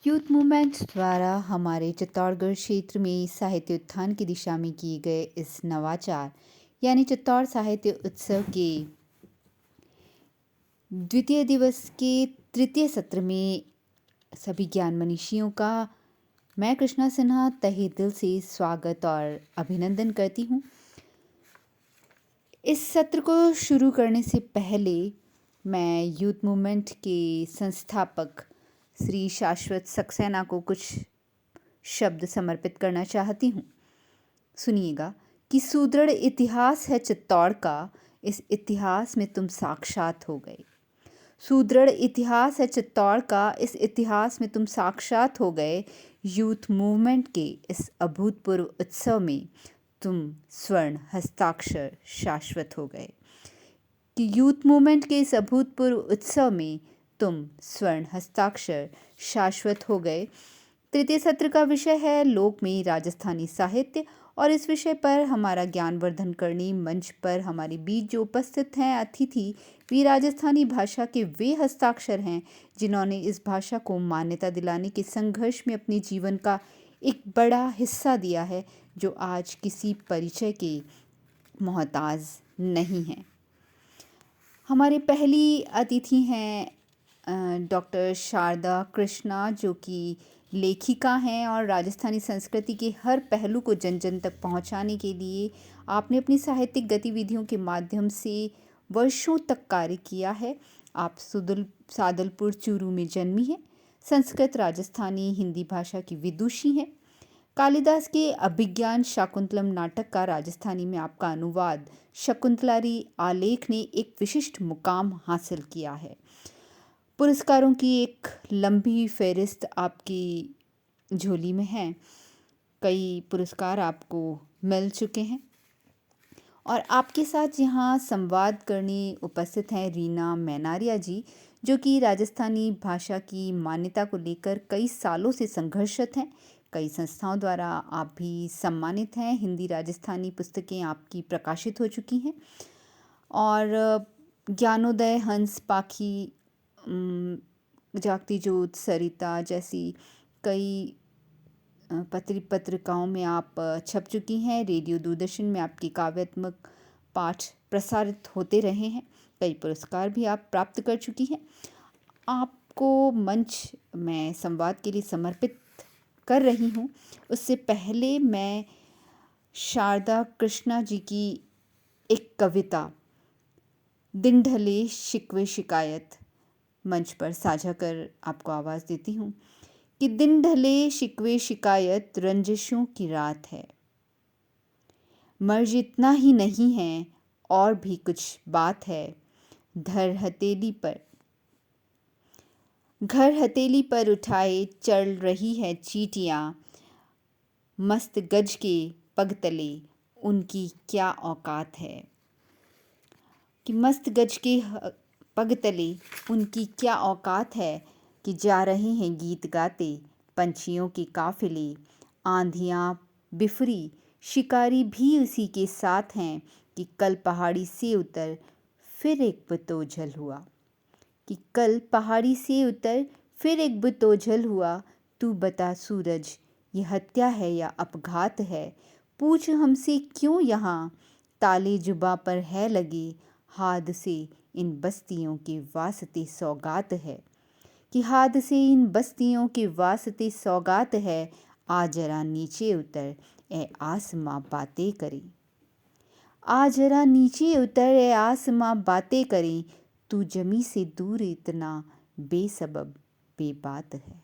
Youth movement द्वारा हमारे चित्तौड़गढ़ क्षेत्र में साहित्य उत्थान की दिशा में किए गए इस नवाचार यानी चित्तौड़ साहित्य उत्सव के द्वितीय दिवस के तृतीय सत्र में सभी ज्ञान मनीषियों का मैं कृष्णा सिन्हा तहे दिल से स्वागत और अभिनंदन करती हूँ। इस सत्र को शुरू करने से पहले मैं यूथ मूवमेंट के संस्थापक श्री शाश्वत सक्सेना को कुछ शब्द समर्पित करना चाहती हूँ। सुनिएगा कि सुदृढ़ इतिहास है चित्तौड़ का, इस इतिहास में तुम साक्षात हो गए। सुदृढ़ इतिहास है चित्तौड़ का, इस इतिहास में तुम साक्षात हो गए। यूथ मूवमेंट के इस अभूतपूर्व उत्सव में तुम स्वर्ण हस्ताक्षर शाश्वत हो गए। कि यूथ मूवमेंट के इस अभूतपूर्व उत्सव में तुम स्वर्ण हस्ताक्षर शाश्वत हो गए। तृतीय सत्र का विषय है लोक में राजस्थानी साहित्य और इस विषय पर हमारा ज्ञानवर्धन करने मंच पर हमारे बीच जो उपस्थित हैं अतिथि वे राजस्थानी भाषा के वे हस्ताक्षर हैं जिन्होंने इस भाषा को मान्यता दिलाने के संघर्ष में अपने जीवन का एक बड़ा हिस्सा दिया है, जो आज किसी परिचय के मोहताज नहीं है। हमारे पहली अतिथि हैं डॉक्टर शारदा कृष्णा, जो कि लेखिका हैं और राजस्थानी संस्कृति के हर पहलू को जन जन तक पहुंचाने के लिए आपने अपनी साहित्यिक गतिविधियों के माध्यम से वर्षों तक कार्य किया है। आप सादलपुर चूरू में जन्मी हैं। संस्कृत, राजस्थानी, हिंदी भाषा की विदुषी हैं। कालिदास के अभिज्ञान शाकुंतलम नाटक का राजस्थानी में आपका अनुवाद शकुंतलारी आलेख ने एक विशिष्ट मुकाम हासिल किया है। पुरस्कारों की एक लंबी फहरिस्त आपकी झोली में है। कई पुरस्कार आपको मिल चुके हैं और आपके साथ यहाँ संवाद करने उपस्थित हैं रीना मैनारिया जी, जो कि राजस्थानी भाषा की मान्यता को लेकर कई सालों से संघर्षरत हैं। कई संस्थाओं द्वारा आप भी सम्मानित हैं। हिंदी राजस्थानी पुस्तकें आपकी प्रकाशित हो चुकी हैं और ज्ञानोदय, हंस पाखी, जागती ज्योत, सरिता जैसी कई पत्रिकाओं में आप छप चुकी हैं। रेडियो दूरदर्शन में आपके काव्यात्मक पाठ प्रसारित होते रहे हैं। कई पुरस्कार भी आप प्राप्त कर चुकी हैं। आपको मंच मैं संवाद के लिए समर्पित कर रही हूँ। उससे पहले मैं शारदा कृष्णा जी की एक कविता दिन ढले शिकवे शिकायत मंच पर साझा कर आपको आवाज़ देती हूँ कि दिन ढले शिकवे शिकायत रंजिशों की रात है। मर्ज इतना ही नहीं है और भी कुछ बात है। घर हथेली पर उठाए चल रही है चींटियाँ, मस्त गज के पग तले उनकी क्या औकात है। कि मस्त गज के पग तले उनकी क्या औकात है कि जा रहे हैं गीत गाते पंछियों के काफिले। आंधियाँ बिफरी शिकारी भी उसी के साथ हैं कि कल पहाड़ी से उतर फिर एक बुतोझल हुआ। कि कल पहाड़ी से उतर फिर एक बुतोझल हुआ। तू बता सूरज, ये हत्या है या अपघात है। पूछ हमसे क्यों यहाँ ताले जुबा पर है लगे। हाद से इन बस्तियों के वास्ते सौगात है। कि हाद से इन बस्तियों के वास्ते सौगात है। आ जरा नीचे उतर ए आसमां बातें करें। आ जरा नीचे उतर ए आसमां बातें करें। तू जमी से दूर इतना बेसबब बेबात है।